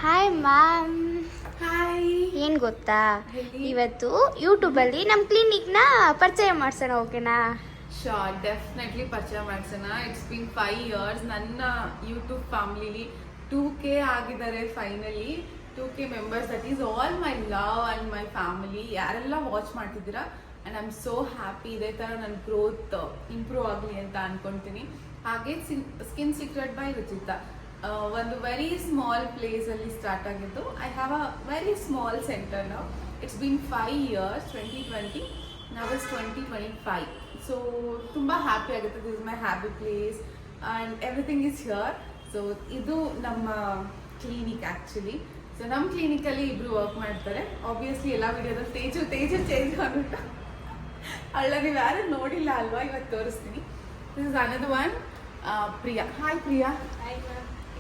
Hi ma'am. Hi. ಏನು ಗೊತ್ತಾ, ಹೇಳಿ. ಇವತ್ತು ಯೂಟ್ಯೂಬಲ್ಲಿ ನಮ್ಮ ಕ್ಲಿನಿಕ್ನ ಪರಿಚಯ ಮಾಡಿಸೋಣ, ಓಕೆನಾ? ಶೋರ್, ಡೆಫಿನೆಟ್ಲಿ ಪರಿಚಯ ಮಾಡಿಸೋಣ. It's been 5 years. ನನ್ನ ಯೂಟ್ಯೂಬ್ ಫ್ಯಾಮಿಲಿಲಿ 2K ಆಗಿದ್ದಾರೆ finally. 2K members. That is all my love and my family. ಯಾರೆಲ್ಲ ವಾಚ್ ಮಾಡ್ತಿದ್ದೀರಾ, and I am so happy. ಇದೇ ಥರ ನನ್ನ ಗ್ರೋತ್ ಇಂಪ್ರೂವ್ ಆಗಲಿ ಅಂತ ಅನ್ಕೊತೀನಿ. ಹಾಗೆ ಸ್ಕಿನ್ ಸೀಕ್ರೆಟ್ ಬೈ ರುಚಿತಾ ಒಂದು ವೆರಿ ಸ್ಮಾಲ್ ಪ್ಲೇಸಲ್ಲಿ ಸ್ಟಾರ್ಟ್ ಆಗಿದ್ದು. I have a very small centre ನಾವು. It's been 5 years. 2020 now is 2025. So ತುಂಬ ಹ್ಯಾಪಿ ಆಗುತ್ತೆ. This is my happy place and everything is here. So ಇದು ನಮ್ಮ ಕ್ಲಿನಿಕ್ ಆ್ಯಕ್ಚುಲಿ. ಸೊ ನಮ್ಮ ಕ್ಲಿನಿಕಲ್ಲಿ ಇಬ್ಬರು ವರ್ಕ್ ಮಾಡ್ತಾರೆ. ಆಬ್ವಿಯಸ್ಲಿ ಎಲ್ಲ ವಿಡಿಯೋದಲ್ಲಿ ತೇಜು ಚೇಂಜ್ ಅಂದ್ಬಿಟ್ಟು ಅಲ್ಲ, ನೀವು ಯಾರು ನೋಡಿಲ್ಲ ಅಲ್ವಾ, ಇವತ್ತು ತೋರಿಸ್ತೀನಿ. This is another one, Priya. Hi Priya.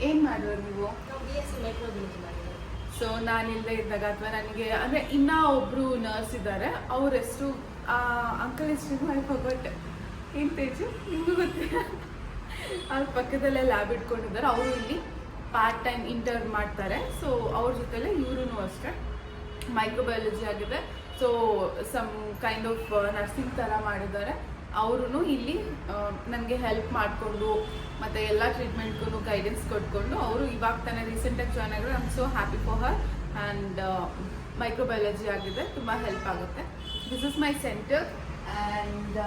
ಏನು ಮಾಡಿದ್ರು ನೀವು? ಸೊ ನಾನಿಲ್ಲದೆ ಇದ್ದಾಗ, ಅಥವಾ ನನಗೆ ಅಂದರೆ ಇನ್ನೂ ಒಬ್ಬರು ನರ್ಸ್ ಇದ್ದಾರೆ, ಅವ್ರ ಹೆಸರು ಅಂಕಲ್ ಹೆಸರು ಐ ಫರ್ಗಾಟ್. ಏನು ತೇಜು, ನಿಮಗೂ ಗೊತ್ತಿಲ್ಲ. ಅವ್ರ ಪಕ್ಕದಲ್ಲೇ ಲ್ಯಾಬ್ ಇಟ್ಕೊಂಡಿದ್ದಾರೆ. ಅವರು ಇಲ್ಲಿ ಪಾರ್ಟ್ ಟೈಮ್ ಇಂಟರ್ನ್ ಮಾಡ್ತಾರೆ. ಸೊ ಅವ್ರ ಜೊತೆಲೆ ಇವ್ರೂ ಅಷ್ಟೇ ಮೈಕ್ರೋಬಯಾಲಜಿ ಆಗಿದೆ. So some kind of nursing ಥರ ಮಾಡಿದ್ದಾರೆ. ಅವರು ಇಲ್ಲಿ ನನಗೆ ಹೆಲ್ಪ್ ಮಾಡಿಕೊಂಡು ಮತ್ತು ಎಲ್ಲ ಟ್ರೀಟ್ಮೆಂಟ್ಗೂ ಗೈಡೆನ್ಸ್ ಕೊಟ್ಕೊಂಡು, ಅವರು ಇವಾಗ ತಾನೇ ರೀಸೆಂಟಾಗಿ ಜಾಯ್ನ್ ಆಗಿದ್ರು. I am so happy for her. And microbiology ಆಗಿದೆ, ತುಂಬ ಹೆಲ್ಪ್ ಆಗುತ್ತೆ. This is my centre and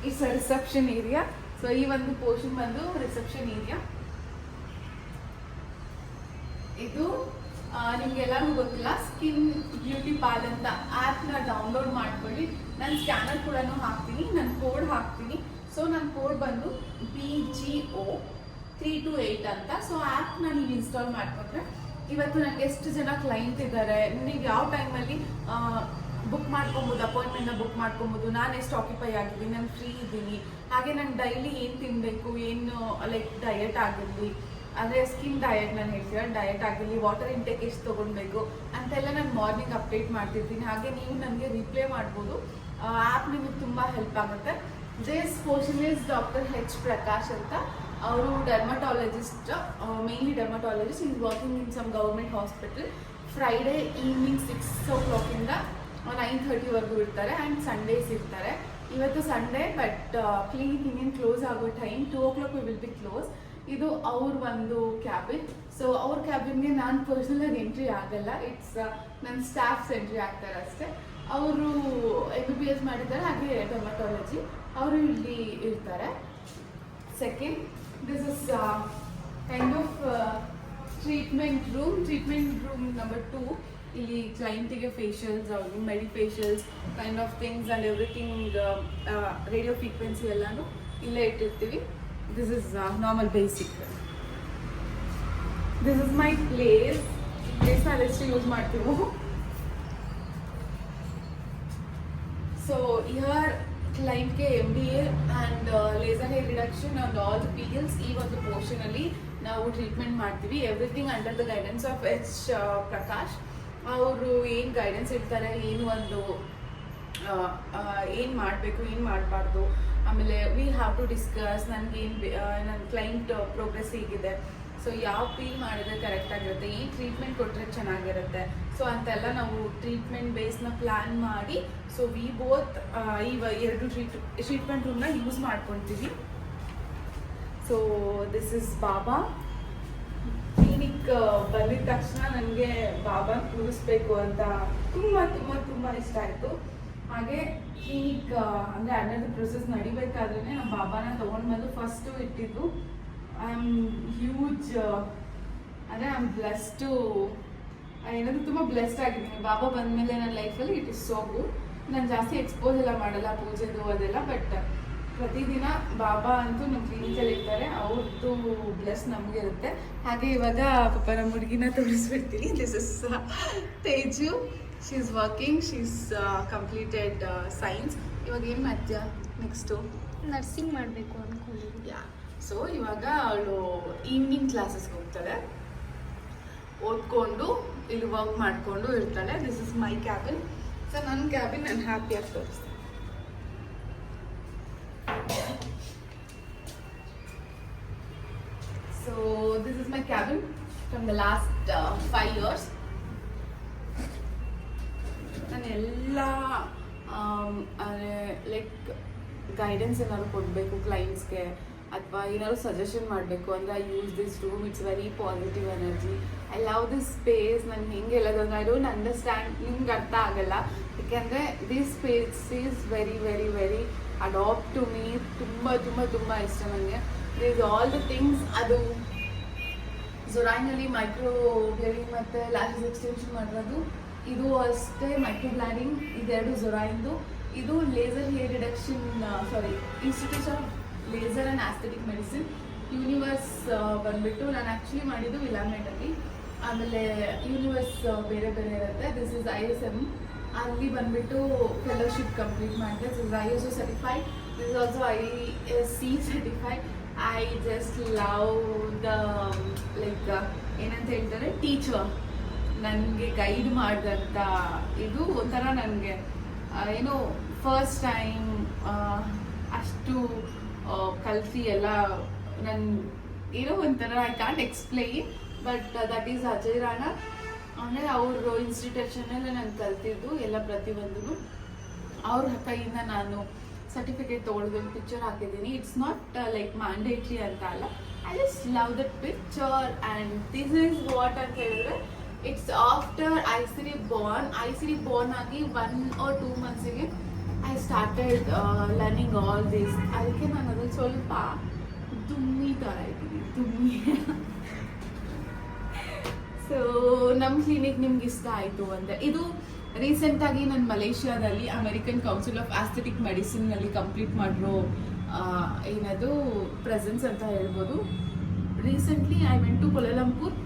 it's a reception area. So ಈ ಒಂದು ಪೋರ್ಷನ್ ಬಂದು ರಿಸೆಪ್ಷನ್ ಏರಿಯಾ. ಇದು ನಿಮ್ಗೆಲ್ಲರಿಗೂ ಗೊತ್ತಿಲ್ಲ, ಸ್ಕಿನ್ ಬ್ಯೂಟಿ ಪಾಲ್ ಅಂತ ಆ್ಯಪ್ನ ಡೌನ್ಲೋಡ್ ಮಾಡ್ಕೊಳ್ಳಿ. ನಾನು ಸ್ಕ್ಯಾನರ್ ಕೂಡ ಹಾಕ್ತೀನಿ, ನನ್ನ ಕೋಡ್ ಹಾಕ್ತೀನಿ. ಸೊ ನನ್ನ ಕೋಡ್ ಬಂದು BGO328 ಅಂತ. ಸೊ ಆ್ಯಪ್ನ ನೀವು ಇನ್ಸ್ಟಾಲ್ ಮಾಡ್ಕೊಂಡ್ರೆ, ಇವತ್ತು ನನಗೆ ಎಷ್ಟು ಜನ ಕ್ಲೈಂಟ್ ಇದ್ದಾರೆ, ನೀವು ಯಾವ ಟೈಮಲ್ಲಿ ಬುಕ್ ಮಾಡ್ಕೊಬೋದು, ಅಪಾಯಿಂಟ್ಮೆಂಟ್ನ ಬುಕ್ ಮಾಡ್ಕೊಬೋದು, ನಾನು ಎಷ್ಟು ಆಕ್ಯುಪೈ ಆಗಿದ್ದೀನಿ, ನಾನು ಫ್ರೀ ಇದ್ದೀನಿ, ಹಾಗೆ ನಾನು ಡೈಲಿ ಏನು ತಿನ್ನಬೇಕು, ಏನು ಲೈಕ್ ಡಯಟ್ ಆಗಿರಲಿ, ಅಂದರೆ ಸ್ಕಿನ್ ಡಯಟ್ ನಾನು ಹೇಳ್ತೀರಾ, ಡಯಟ್ ಆಗಿರಲಿ, ವಾಟರ್ ಇಂಟೇಕ್ ಎಷ್ಟು ತೊಗೊಳ್ಬೇಕು ಅಂತೆಲ್ಲ ನಾನು ಮಾರ್ನಿಂಗ್ ಅಪ್ಡೇಟ್ ಮಾಡ್ತಿರ್ತೀನಿ. ಹಾಗೆ ನೀವು ನನಗೆ ರಿಪ್ಲೈ ಮಾಡ್ಬೋದು. ಆ್ಯಪ್ ನಿಮಗೆ ತುಂಬ ಹೆಲ್ಪ್ ಆಗುತ್ತೆ. This portion is doctor H. Prakash ಅಂತ. ಅವರು dermatologist, mainly dermatologist. Is working in some government hospital. Friday evening 6 o'clock 9:30ವರೆಗೂ ಇರ್ತಾರೆ. ಆ್ಯಂಡ್ ಸಂಡೇಸ್ ಇರ್ತಾರೆ. ಇವತ್ತು ಸಂಡೇ, ಬಟ್ ಕ್ಲಿನಿಕ್ ಇನ್ನೇನು ಕ್ಲೋಸ್ ಆಗೋ time 2 o'clock we will be close. ಇದು ಅವ್ರ ಒಂದು ಕ್ಯಾಬಿನ್. ಸೊ ಅವ್ರ ಕ್ಯಾಬಿನ್ಗೆ ನಾನು ಪರ್ಸ್ನಲಾಗಿ ಎಂಟ್ರಿ ಆಗಲ್ಲ. ಇಟ್ಸ್ ನನ್ನ ಸ್ಟಾಫ್ಸ್ ಎಂಟ್ರಿ ಆಗ್ತಾರೆ ಅಷ್ಟೇ. ಅವರು MBBS ಮಾಡಿದ್ದಾರೆ, ಹಾಗೆ ಡರ್ಮಟಾಲಜಿ. ಅವರು ಇಲ್ಲಿ ಇರ್ತಾರೆ. Second, this is kind of treatment room number 2. ಇಲ್ಲಿ ಕ್ಲೈಂಟಿಗೆ ಫೇಶಿಯಲ್ಸ್, ಅವ್ರಿಗೆ medifacials kind of things and everything, radio frequency ಎಲ್ಲನೂ ಇಲ್ಲೇ ಇಟ್ಟಿರ್ತೀವಿ. This is normal basic. This is my place. Place na ಎಷ್ಟು ಯೂಸ್ ಮಾಡ್ತೀವಿ. So here client ಗೆ MDA and laser hair reduction and all the peels ಈ ಒಂದು portion ಅಲ್ಲಿ ನಾವು ಟ್ರೀಟ್ಮೆಂಟ್ ಮಾಡ್ತೀವಿ. Everything under the guidance of H. Prakash. ಅವರು ಏನು ಗೈಡೆನ್ಸ್ ಇರ್ತಾರೆ, ಏನು ಒಂದು ಏನು ಮಾಡಬೇಕು, ಏನು ಮಾಡಬಾರ್ದು, ಆಮೇಲೆ ವಿ ಹ್ಯಾವ್ ಟು ಡಿಸ್ಕಸ್ ನನಗೇನು ನನ್ನ ಕ್ಲೈಂಟ್ ಪ್ರೋಗ್ರೆಸ್ ಹೇಗಿದೆ, ಸೊ ಯಾವ ಪೀಲ್ ಮಾಡಿದ್ರೆ ಕರೆಕ್ಟ್ ಆಗಿರುತ್ತೆ, ಏನು ಟ್ರೀಟ್ಮೆಂಟ್ ಕೊಟ್ಟರೆ ಚೆನ್ನಾಗಿರುತ್ತೆ, ಸೊ ಅಂತೆಲ್ಲ ನಾವು ಟ್ರೀಟ್ಮೆಂಟ್ ಬೇಸ್ನ ಪ್ಲ್ಯಾನ್ ಮಾಡಿ, ಸೊ ವಿ ಬೋತ್ ಈ ಎರಡು ಟ್ರೀಟ್ಮೆಂಟ್ ರೂಮ್ನ ಯೂಸ್ ಮಾಡ್ಕೊಳ್ತೀವಿ. So this is Baba. Clinic ಬಂದಿದ ತಕ್ಷಣ ನನಗೆ ಬಾಬಾ ಕೂರಿಸ್ಬೇಕು ಅಂತ ತುಂಬ ತುಂಬ ತುಂಬ ಇಷ್ಟ ಆಯಿತು. ಹಾಗೆ ಕ್ಲಿನಿಕ್ ಅಂದರೆ ಅನ್ನೋದು ಪ್ರೊಸೆಸ್ ನಡಿಬೇಕಾದ್ರೇ ನಮ್ಮ ಬಾಬಾನ ತೊಗೊಂಡು ಬಂದು ಫಸ್ಟು ಇಟ್ಟಿದ್ದು. ಐ ಆಮ್ ಹ್ಯೂಜ್, ಅಂದರೆ ಐ ಆಮ್ ಬ್ಲೆಸ್ಟು, ಏನಾದರೂ ತುಂಬ ಬ್ಲೆಸ್ಡ್ ಆಗಿದ್ದೀನಿ. ಬಾಬಾ ಬಂದಮೇಲೆ ನನ್ನ ಲೈಫಲ್ಲಿ ಇಟ್ ಇಸ್ ಸೋ ಗುಡ್. ನಾನು ಜಾಸ್ತಿ ಎಕ್ಸ್ಪೋಸ್ ಎಲ್ಲ ಮಾಡಲ್ಲ ಪೂಜೆದು ಅದೆಲ್ಲ, ಬಟ್ ಪ್ರತಿದಿನ ಬಾಬಾ ಅಂತೂ ನಮ್ಮ ಕ್ಲಿನಿಕಲ್ಲಿ ಇರ್ತಾರೆ. ಅವ್ರದ್ದು ಬ್ಲೆಸ್ ನಮಗೆ ಇರುತ್ತೆ. ಹಾಗೆ ಇವಾಗ ಪಾಪ ನಮ್ಮ ಹುಡುಗಿನ ತೋರಿಸ್ಬಿಡ್ತೀನಿ. This is Teju. She is working, she is completed science. ಇವಾಗ ಏನು ಮಾಡ್ತೀಯಾ ನೆಕ್ಸ್ಟು? ನರ್ಸಿಂಗ್ ಮಾಡಬೇಕು ಅಂದ್ಕೊಂಡಿದ್ಯಾ? ಸೊ ಇವಾಗ ಅವಳು ಈವ್ನಿಂಗ್ ಕ್ಲಾಸಸ್ಗೆ ಹೋಗ್ತಾಳೆ, ಓದ್ಕೊಂಡು ಇಲ್ಲಿ ವರ್ಕ್ ಮಾಡಿಕೊಂಡು ಇರ್ತಾಳೆ. This is my cabin. So ನನ್ನ ಕ್ಯಾಬಿನ್ ನಾನು ಹ್ಯಾಪಿಯಾಗಿ ತೋರಿಸ್ತೀನಿ. So this is my cabin. From the last 5 years. ನಾನು ಎಲ್ಲ ಲೈಕ್ ಗೈಡೆನ್ಸ್ ಏನಾದ್ರು ಕೊಡಬೇಕು ಕ್ಲೈಂಟ್ಸ್ಗೆ ಅಥವಾ ಏನಾದ್ರು ಸಜೆಷನ್ ಮಾಡಬೇಕು ಅಂದರೆ I use this room. It's very positive energy. I love this space. ನಾನು ಹೆಂಗೆ ಹೇಳೋದಂದ್ರೆ ಐ ಡೋಂಟ್ ಅಂಡರ್ಸ್ಟ್ಯಾಂಡ್, ನಿಮ್ಗೆ ಅರ್ಥ ಆಗಲ್ಲ. ಯಾಕೆಂದರೆ this space is very very very adapt to me. ತುಂಬ ತುಂಬ ತುಂಬ ಇಷ್ಟ ನನಗೆ. This all the things. ಅದು ಜೊರೈನಲ್ಲಿ ಮೈಕ್ರೋ ಬ್ಲೇಡಿಂಗ್ ಮತ್ತು ಲ್ಯಾಶಸ್ ಎಕ್ಸ್ಟೆನ್ಷನ್ ಮಾಡಿರೋದು. ಇದು ಅಷ್ಟೇ ಮೈಕ್ರೋ ಬ್ಲಾಡಿಂಗ್. ಇದೆರಡು ಜೊರೈನ್ದು. ಇದು laser hair reduction, institute of laser and aesthetic medicine universe ಬಂದುಬಿಟ್ಟು ನಾನು ಆ್ಯಕ್ಚುಲಿ ಮಾಡಿದ್ದು ವಿಲಾಮೆಟಲ್ಲಿ. ಆಮೇಲೆ ಯೂನಿವರ್ಸ್ ಬೇರೆ ಬೇರೆ ಇರುತ್ತೆ. This is ISM. ಅಲ್ಲಿ ಬಂದುಬಿಟ್ಟು ಫೆಲೋಶಿಪ್ ಕಂಪ್ಲೀಟ್ ಮಾಡಿದೆ. This is ISO certified. This is also ISC certified. I just love the like ಏನಂತ ಹೇಳ್ತಾರೆ, ಟೀಚರ್ ನನಗೆ ಗೈಡ್ ಮಾಡಿದಂಥ ಇದು ಒಂಥರ ನನಗೆ ಏನೋ ಫಸ್ಟ್ ಟೈಮ್ ಅಷ್ಟು ಕಲಿಸಿ ಎಲ್ಲ ನನ್ನ ಏನೋ ಒಂಥರ I can't explain, but that is Ajay Rana. ಅಂದರೆ ಅವ್ರ ಇನ್ಸ್ಟಿಟ್ಯೂಷನಲ್ಲೇ ನಾನು ಕಲ್ತಿದ್ದು ಎಲ್ಲ ಪ್ರತಿಯೊಂದು. ಅವ್ರ ಕೈಯಿಂದ ನಾನು ಸರ್ಟಿಫಿಕೇಟ್ ತೊಗೊಳ್ದು ಪಿಕ್ಚರ್ ಹಾಕಿದ್ದೀನಿ. ಇಟ್ಸ್ ನಾಟ್ ಲೈಕ್ ಮ್ಯಾಂಡೇಟ್ರಿ ಅಂತ ಅಲ್ಲ. I just love that picture and this is what ಅಂತ ಹೇಳಿದ್ರೆ ಇಟ್ಸ್ ಆಫ್ಟರ್ ಐಸಿರಿ ಬಾರ್ನ್ ಆಗಿ 1 or 2 months I started learning all this. ಅದಕ್ಕೆ ನಾನು ಅದ್ರಲ್ಲಿ ಸ್ವಲ್ಪ ದುಮ್ಮಿ ಥರ ಇದ್ದೀನಿ, ದುಮ್ಮಿ. ಸೊ ನಮ್ಮ ಕ್ಲಿನಿಕ್ ನಿಮ್ಗೆ ಇಷ್ಟ ಆಯಿತು ಅಂದರೆ ಇದು ರೀಸೆಂಟಾಗಿ ನಾನು ಮಲೇಷ್ಯಾದಲ್ಲಿ ಅಮೆರಿಕನ್ ಕೌನ್ಸಿಲ್ ಆಫ್ ಆಸ್ಥೆಟಿಕ್ ಮೆಡಿಸಿನ್ನಲ್ಲಿ ಕಂಪ್ಲೀಟ್ ಮಾಡಿರೋ ಏನದು ಪ್ರೆಸೆನ್ಸ್ ಅಂತ ಹೇಳ್ಬೋದು. Recently I went to Kuala Lumpur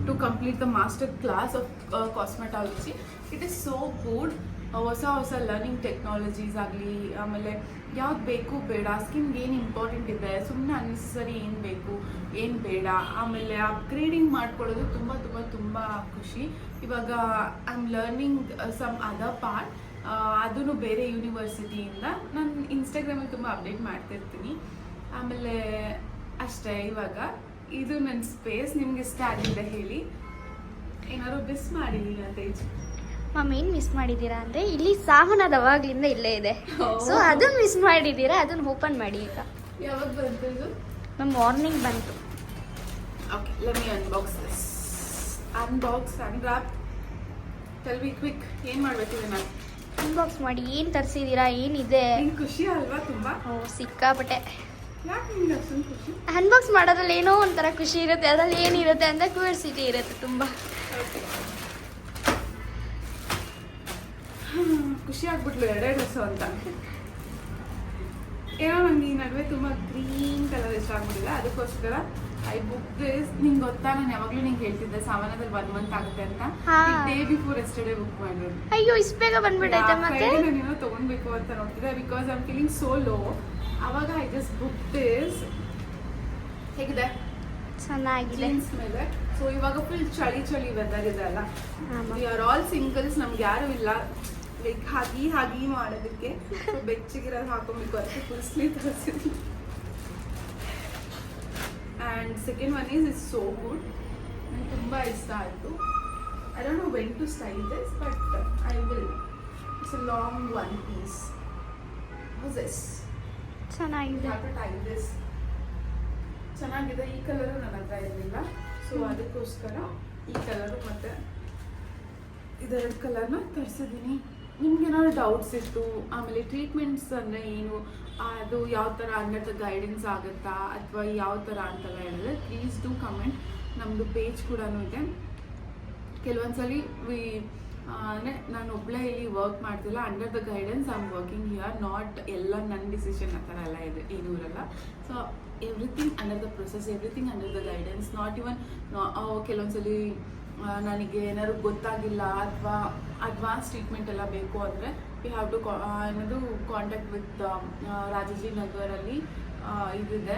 to complete the master class of cosmetology. It is so good. ಹೊಸ ಲರ್ನಿಂಗ್ ಟೆಕ್ನಾಲಜೀಸ್ ಆಗಲಿ, ಆಮೇಲೆ ಯಾವ್ದು ಬೇಕು ಬೇಡ, ಸ್ಕಿನ್ಗೆ ಏನು ಇಂಪಾರ್ಟೆಂಟ್ ಇದೆ, ಸುಮ್ಮನೆ ಅನ್ನೆಸರಿ ಏನು ಬೇಕು ಏನು ಬೇಡ, ಆಮೇಲೆ ಅಪ್ಗ್ರೇಡಿಂಗ್ ಮಾಡ್ಕೊಳ್ಳೋದು ತುಂಬ ತುಂಬ ತುಂಬ ಖುಷಿ. ಇವಾಗ I am learning some other part, ಅದೂ ಬೇರೆ ಯೂನಿವರ್ಸಿಟಿಯಿಂದ. ನಾನು ಇನ್ಸ್ಟಾಗ್ರಾಮಲ್ಲಿ ತುಂಬ ಅಪ್ಡೇಟ್ ಮಾಡ್ತಿರ್ತೀನಿ. ಆಮೇಲೆ ಅಷ್ಟೇ. ಇವಾಗ ಇದು ನನ್ನ ಸ್ಪೇಸ್. ನಿಮ್ಗೆ ಇಷ್ಟ ಆಗಿದೆ ಹೇಳಿ, ಏನಾದ್ರು ಮಿಸ್ ಮಾಡಿದ್ದೀನಿ ಅಂತ. ಮ್ಯಾಮ್ ಏನು ಮಿಸ್ ಮಾಡಿದ್ದೀರಾ ಅಂದರೆ ಇಲ್ಲಿ ಸಾಮಾನದ ಅವಾಗ್ಲಿಂದ ಇಲ್ಲೇ ಇದೆ. ಸೊ ಅದನ್ನು ಮಿಸ್ ಮಾಡಿದ್ದೀರಾ, ಅದನ್ನು ಓಪನ್ ಮಾಡಿ ಈಗ. ಯಾವಾಗ ಬಂತು ಇದು? ಮ್ಯಾಮ್ ಮಾರ್ನಿಂಗ್ ಬಂತು. Okay, let me unbox this. Unbox, unwrap. Tell me quick, ಏನು ಮಾಡಬೇಕು ಇದನ್ನ? ಅನ್ಬಾಕ್ಸ್ ಮಾಡಿ. ಏನು ತರಿಸಿದ್ದೀರಾ, ಏನಿದೆ? ನಿಂಗೆ ಖುಷಿ ಅಲ್ವಾ ತುಂಬ? ಓ ಸಿಕ್ಕಾಪಟ್ಟೆ. ಯಾಕೆ ನಿಮ್ಗೆ ಅಷ್ಟೊಂದು ಖುಷಿ? ಅನ್ಬಾಕ್ಸ್ ಮಾಡೋದ್ರಲ್ಲಿ ಏನೋ ಒಂಥರ ಖುಷಿ ಇರುತ್ತೆ. ಅದರಲ್ಲಿ ಏನಿರುತ್ತೆ ಅಂತ ಕ್ಯೂರಿಯಾಸಿಟಿ ಇರುತ್ತೆ ತುಂಬ. ಖುಷಿ ಆಗ್ಬಿಟ್ಲು ಎರಡೆರಡು ಹೊಸ ಅಂತ. ಏನೋ ನಂಗೆ ಈ ನಡುವೆ ತುಂಬ ಗ್ರೀನ್ ಕಲರ್ ಇಷ್ಟ ಆಗ್ಬಿಟ್ಟಿಲ್ಲ, ಅದಕ್ಕೋಸ್ಕರ ಐ ಬುಕ್ ದಿಸ್. ನಿಂಗೆ ಗೊತ್ತಾ, ನಾನು ಯಾವಾಗಲೂ ನಿಂಗೆ ಹೇಳ್ತಿದ್ದೆ ಸಾಮಾನದಲ್ಲಿ 1 month ಆಗುತ್ತೆ ಅಂತ. ಡೇ ಬಿಫೋರ್ ಎಸ್ಟರ್ಡೇ ಬುಕ್ ಮಾಡಿರೋದು. ಅಯ್ಯೋ ಇಷ್ಟು ಬೇಗ ಬಂದ್ಬಿಟ್ಟೈತೆ. ಮತ್ತೆ ನಾನೇನೋ ತೊಗೊಳ್ಬೇಕು ಅಂತ ನೋಡ್ತಿದ್ದೆ, because I am feeling so low. ಆವಾಗ ಐ ಜಸ್ಟ್ ಬುಕ್ ದಿಸ್. ಹೇಗಿದೆ? ಚೆನ್ನಾಗಿದೆ ಜೀನ್ಸ್ ಮೇಲೆ. ಸೊ ಇವಾಗ ಫುಲ್ ಚಳಿ ವೆದರ್ ಇದೆ ಅಲ್ಲ, ವಿ ಆರ್ ಆಲ್ ಸಿಂಗಲ್ಸ್. ನಮ್ಗೆ ಯಾರು ಇಲ್ಲ ಲೈಕ್ ಹಾಗೆ ಮಾಡೋದಕ್ಕೆ. ಬೆಚ್ಚಗಿರೋದು ಹಾಕೊಬೇಕು ಅಂತ ಫುಲ್ ಸ್ಲೀವ್ ತರಿಸಿದ್ವಿ. And second one is so good. ನಂಗೆ ತುಂಬ ಇಷ್ಟ ಆಯಿತು. I don't know when to style this, but I will. It's a long one piece. Was this ಚೆನ್ನಾಗಿದೆ. ಚೆನ್ನಾಗಿದೆ. ಈ ಕಲರು ನನ್ನ ಹತ್ರ ಇರಲಿಲ್ಲ, ಸೊ ಅದಕ್ಕೋಸ್ಕರ ಈ ಕಲರು ಮತ್ತು ಇದೆರಡು ಕಲರ್ನ ತರಿಸಿದ್ದೀನಿ. ನಿಮ್ಗೆ ಏನಾದ್ರು ಡೌಟ್ಸ್ ಇತ್ತು, ಆಮೇಲೆ ಟ್ರೀಟ್ಮೆಂಟ್ಸ್ ಅಂದರೆ ಏನು, ಅದು ಯಾವ ಥರ ಅಂಡರ್ ದ ಗೈಡೆನ್ಸ್ ಆಗುತ್ತಾ ಅಥವಾ ಯಾವ ಥರ ಅಂತೆಲ್ಲ ಹೇಳಿದ್ರೆ ಪ್ಲೀಸ್ ಡೂ ಕಮೆಂಟ್. ನಮ್ಮದು ಪೇಜ್ ಕೂಡ ಇದೆ. ಕೆಲವೊಂದ್ಸಲಿ ಅಂದರೆ ನಾನು ಒಬ್ಬಳೇ ಇಲ್ಲಿ ವರ್ಕ್ ಮಾಡ್ತಿಲ್ಲ, under the guidance I am working here. Not ಎಲ್ಲ ನನ್ನ ಡಿಸಿಷನ್ ಆ ಥರ ಎಲ್ಲ ಇದೆ, ಏನೂ ಇರಲ್ಲ. So everything under the process, everything under the guidance. Not even ಕೆಲವೊಂದ್ಸಲಿ ನನಗೆ ಏನಾದ್ರು ಗೊತ್ತಾಗಿಲ್ಲ ಅಥವಾ ಅಡ್ವಾನ್ಸ್ ಟ್ರೀಟ್ಮೆಂಟ್ ಎಲ್ಲ ಬೇಕು ಅಂದರೆ ವಿ ಹ್ಯಾವ್ ಟು ಏನದು ಕಾಂಟ್ಯಾಕ್ಟ್ ವಿತ್ ರಾಜಾಜಿ ನಗರಲ್ಲಿ ಇದಿದೆ.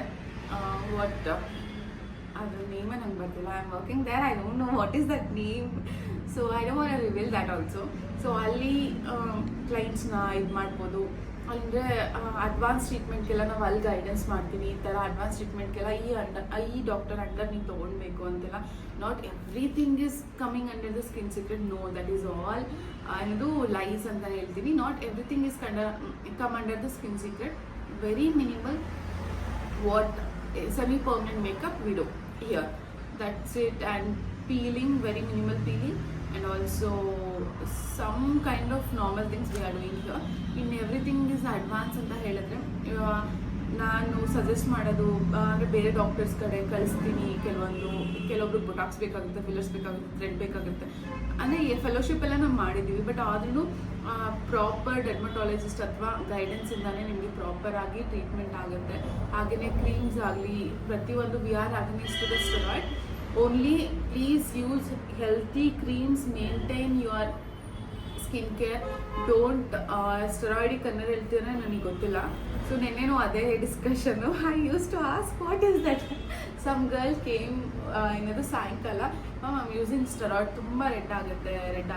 ವಾಟ್ ಅದ್ರ ನೇಮೇ ನಂಗೆ ಬರ್ತಿಲ್ಲ. I am working there. I don't know what is that name, so I don't want to reveal that also. So ಅಲ್ಲಿ ಕ್ಲೈಂಟ್ಸ್ನ ಇದು ಮಾಡ್ಬೋದು. ಅಂದರೆ ಅಡ್ವಾನ್ಸ್ ಟ್ರೀಟ್ಮೆಂಟ್ಗೆಲ್ಲ ನಾವು ಅಲ್ಲಿ ಗೈಡೆನ್ಸ್ ಮಾಡ್ತೀವಿ. ಈ ಥರ ಅಡ್ವಾನ್ಸ್ ಟ್ರೀಟ್ಮೆಂಟ್ಗೆಲ್ಲ ಈ ಡಾಕ್ಟರ್ ಅಂಡರ್ ನೀವು ತೊಗೊಳ್ಬೇಕು ಅಂತೆಲ್ಲ. Not everything is coming under the skin secret. No, that is all ಅನ್ನೋದು ಲೈಸ್ ಅಂತ ಹೇಳ್ತೀನಿ. Not everything is come under the skin secret. Very minimal what semi-permanent makeup we do here. That's it. And peeling, very minimal peeling, and also some kind of normal things we are doing here. In everything is advanced ಅಂತ ಹೇಳಿದ್ರೆ ನಾನು suggest ಮಾಡೋದು ಅಂದರೆ ಬೇರೆ doctors ಕಡೆ ಕಳಿಸ್ತೀನಿ. ಕೆಲವೊಬ್ರು Botox ಬೇಕಾಗುತ್ತೆ, ಫಿಲ್ಲರ್ಸ್ ಬೇಕಾಗುತ್ತೆ, ಥ್ರೆಡ್ ಬೇಕಾಗುತ್ತೆ. ಅಂದರೆ ಫೆಲೋಶಿಪ್ ಎಲ್ಲ ನಾವು ಮಾಡಿದ್ದೀವಿ. ಬಟ್ ಆದ್ರೂ ಪ್ರಾಪರ್ ಡೆರ್ಮಟಾಲಜಿಸ್ಟ್ ಅಥವಾ ಗೈಡೆನ್ಸಿಂದಾನೇ ನಿಮಗೆ ಪ್ರಾಪರಾಗಿ ಟ್ರೀಟ್ಮೆಂಟ್ ಆಗುತ್ತೆ. ಹಾಗೆಯೇ ಕ್ರೀಮ್ಸ್ ಆಗಲಿ ಪ್ರತಿಯೊಂದು we are against to the steroid. Only please use healthy creams, maintain your skin care. Don't ಸ್ಟೆರಾಯ್ಡಿಗೆ ಕನ್ನಡ ಹೇಳ್ತೀರ ನನಗೆ ಗೊತ್ತಿಲ್ಲ. ಸೊ ನೆನ್ನೆನೂ ಅದೇ ಡಿಸ್ಕಷನ್ನು. I use to ask what is that. Some girl came ಏನದು ಸಾಯಂಕಾಲ, ಮ್ಯಾಮ್ ಐಮ್ ಯೂಸಿಂಗ್ ಸ್ಟೆರಾಯ್ಡ್, ತುಂಬ ರೆಡ್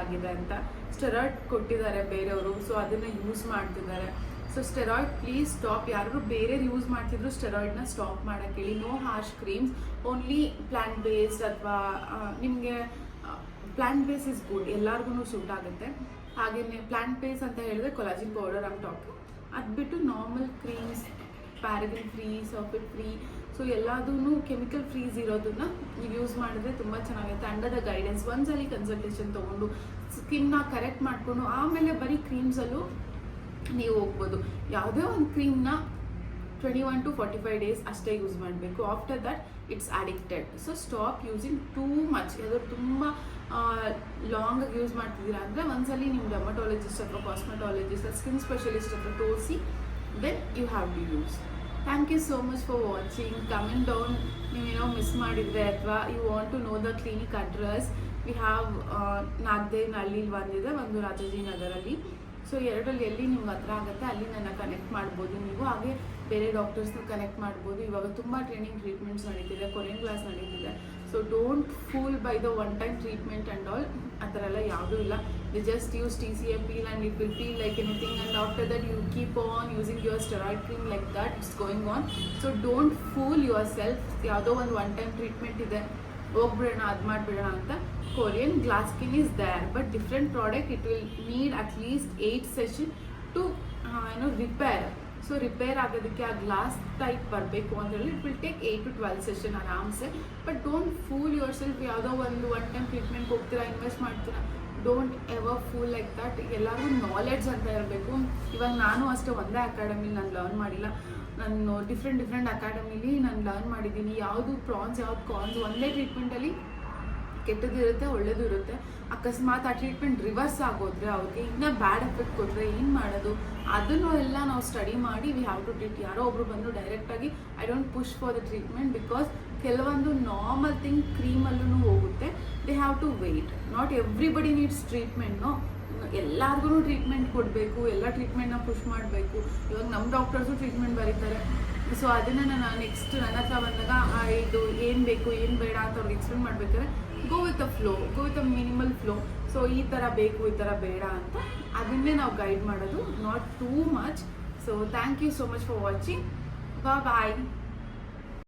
ಆಗಿದೆ ಅಂತ ಸ್ಟೆರಾಯ್ಡ್ ಕೊಟ್ಟಿದ್ದಾರೆ ಬೇರೆಯವರು. ಸೊ ಅದನ್ನು ಯೂಸ್ ಮಾಡ್ತಿದ್ದಾರೆ. So steroid please stop. ಯಾರು ಬೇರೆ ಯೂಸ್ ಮಾಡ್ತಿದ್ರು ಸ್ಟೆರಾಯ್ಡ್ನ ಸ್ಟಾಪ್ ಮಾಡೋಕ್ಕೆ ಹೇಳಿ. No harsh creams, only plant based ಅಥವಾ ನಿಮಗೆ ಪ್ಲ್ಯಾಂಟ್ ಬೇಸ್ ಇಸ್ ಗುಡ್, ಎಲ್ಲರಿಗೂ ಸೂಟ್ ಆಗುತ್ತೆ. ಹಾಗೆಯೇ ಪ್ಲ್ಯಾಂಟ್ ಬೇಸ್ ಅಂತ ಹೇಳಿದ್ರೆ ಕೊಲಾಜಿನ್ ಪೌಡರ್ ಆಮ್ ಟಾಕಿಂಗ್. ಅದು ಬಿಟ್ಟು normal creams, paraben free, sulphate free, so ಎಲ್ಲದೂ ಕೆಮಿಕಲ್ ಫ್ರೀಸ್ ಇರೋದನ್ನ ನೀವು ಯೂಸ್ ಮಾಡಿದ್ರೆ ತುಂಬ ಚೆನ್ನಾಗಿರುತ್ತೆ. ಅಂಡರ್ ದ ಗೈಡೆನ್ಸ್ ಒಂದ್ಸಲಿ ಕನ್ಸಲ್ಟೇಷನ್ ತೊಗೊಂಡು ಸ್ಕಿನ್ನ ಕರೆಕ್ಟ್ ಮಾಡಿಕೊಂಡು ಆಮೇಲೆ ಬರೀ ಕ್ರೀಮ್ಸಲ್ಲೂ ನೀವು ಹೋಗ್ಬೋದು. ಯಾವುದೇ ಒಂದು ಕ್ರೀಮ್ನ 21 to 45 days ಅಷ್ಟೇ ಯೂಸ್ ಮಾಡಬೇಕು. After that it's addicted. So stop using too much. ಯಾವ್ದಾದ್ರು ತುಂಬ ಲಾಂಗಾಗಿ ಯೂಸ್ ಮಾಡ್ತಿದ್ದೀರಾ ಅಂದರೆ ಒಂದ್ಸಲಿ ನಿಮ್ಮ ಡರ್ಮಟಾಲಜಿಸ್ಟ್ ಅಥವಾ ಕಾಸ್ಮೆಟಾಲಜಿಸ್ಟ್ ಸ್ಕಿನ್ ಸ್ಪೆಷಲಿಸ್ಟ್ ಹತ್ರ ತೋರಿಸಿ then you have to use. Thank you so much for watching. Comment down ನೀವೇನೋ ಮಿಸ್ ಮಾಡಿದರೆ ಅಥವಾ you want to know the clinic address. We have Nagadenahalli ಒಂದಿದೆ, ಒಂದು ರಾಜಾಜಿನಗರಲ್ಲಿ. ಸೊ ಎರಡರಲ್ಲಿ ಎಲ್ಲಿ ನಿಮ್ಗೆ ಹತ್ರ ಆಗುತ್ತೆ ಅಲ್ಲಿ ನನ್ನ ಕನೆಕ್ಟ್ ಮಾಡ್ಬೋದು ನೀವು. ಹಾಗೆ ಬೇರೆ ಡಾಕ್ಟರ್ಸ್ನ ಕನೆಕ್ಟ್ ಮಾಡ್ಬೋದು. ಇವಾಗ ತುಂಬ ಟ್ರೀಟ್ಮೆಂಟ್ಸ್ ನಡೀತಿದೆ, ಕೊರಿಯನ್ ಕ್ಲಾಸ್ ನಡೀತಿದೆ. So don't fool by the one time treatment and all. ಆ ಥರ ಎಲ್ಲ ಯಾವುದೂ ಇಲ್ಲ. They just use TCA peel and it will feel like anything, and after that you keep on using your steroid cream like that. It's going on. So don't fool yourself. ಯಾವುದೋ ಒಂದು one time treatment ಇದೆ, ಹೋಗ್ಬಿಡೋಣ ಅದು ಮಾಡಿಬಿಡೋಣ ಅಂತ. Korean glass skin is there, but different product it will need at least 8 sessions to repair. So repair ಆಗೋದಕ್ಕೆ ಆ glass type ಬರಬೇಕು ಅಂತ ಹೇಳಿ it will take 8 to 12 session ಆರಾಮ್ಸೆ. But don't fool yourself. ಯಾವುದೋ ಒಂದು ಒನ್ ಟೈಮ್ ಟ್ರೀಟ್ಮೆಂಟ್ ಹೋಗ್ತೀರಾ, invest ಮಾಡ್ತೀರಾ, don't ever fool like that. ಎಲ್ಲರಿಗೂ ನಾಲೆಡ್ಜ್ ಅಂತ ಇರಬೇಕು. ಇವಾಗ ನಾನು ಅಷ್ಟೇ ಒಂದೇ ಅಕಾಡೆಮಿಲಿ ನಾನು ಲರ್ನ್ ಮಾಡಿಲ್ಲ. ನಾನು ಡಿಫ್ರೆಂಟ್ ಅಕಾಡೆಮಿಲಿ ನಾನು ಲರ್ನ್ ಮಾಡಿದ್ದೀನಿ. ಯಾವುದು ಪ್ರಾನ್ಸ್, ಯಾವ್ದು ಕಾನ್ಸ್. ಒಂದೇ ಟ್ರೀಟ್ಮೆಂಟಲ್ಲಿ ಕೆಟ್ಟದ್ದು ಇರುತ್ತೆ, ಒಳ್ಳೇದು ಇರುತ್ತೆ. ಅಕಸ್ಮಾತ್ ಆ ಟ್ರೀಟ್ಮೆಂಟ್ ರಿವರ್ಸ್ ಆಗೋದ್ರೆ ಅವ್ರಿಗೆ ಇನ್ನೂ ಬ್ಯಾಡ್ ಎಫೆಕ್ಟ್ ಕೊಟ್ಟರೆ ಏನು ಮಾಡೋದು, ಅದನ್ನು ಎಲ್ಲ ನಾವು ಸ್ಟಡಿ ಮಾಡಿ ವಿ ಹ್ಯಾವ್ ಟು ಟ್ರೀಟ್. ಯಾರೋ ಒಬ್ರು ಬಂದು ಡೈರೆಕ್ಟಾಗಿ I don't push for the treatment because ಕೆಲವೊಂದು ನಾರ್ಮಲ್ ಥಿಂಗ್ ಕ್ರೀಮಲ್ಲೂ ಹೋಗುತ್ತೆ. They have to wait. Not everybody needs ಟ್ರೀಟ್ಮೆಂಟ್ನು. ಎಲ್ಲರಿಗೂ ಟ್ರೀಟ್ಮೆಂಟ್ ಕೊಡಬೇಕು, ಎಲ್ಲ ಟ್ರೀಟ್ಮೆಂಟ್ನ ಪುಷ್ ಮಾಡಬೇಕು. ಇವಾಗ ನಮ್ಮ ಡಾಕ್ಟರ್ಸು ಟ್ರೀಟ್ಮೆಂಟ್ ಬರೀತಾರೆ. ಸೊ ಅದನ್ನು ನಾನು ನೆಕ್ಸ್ಟ್ ನನ್ನ ಹತ್ರ ಬಂದಾಗ ಇದು ಏನು ಬೇಕು ಏನು ಬೇಡ ಅಂತ ಅವ್ರಿಗೆ ಎಕ್ಸ್ಪ್ಲೇನ್ ಮಾಡಬೇಕಾದ್ರೆ go with a flow, go with a minimal flow. So ಈ ಥರ ಬೇಕು, ಈ ಥರ ಬೇಡ ಅಂತ ಅದನ್ನೇ ನಾವು ಗೈಡ್ ಮಾಡೋದು, not too much. So thank you so much for watching. Bye.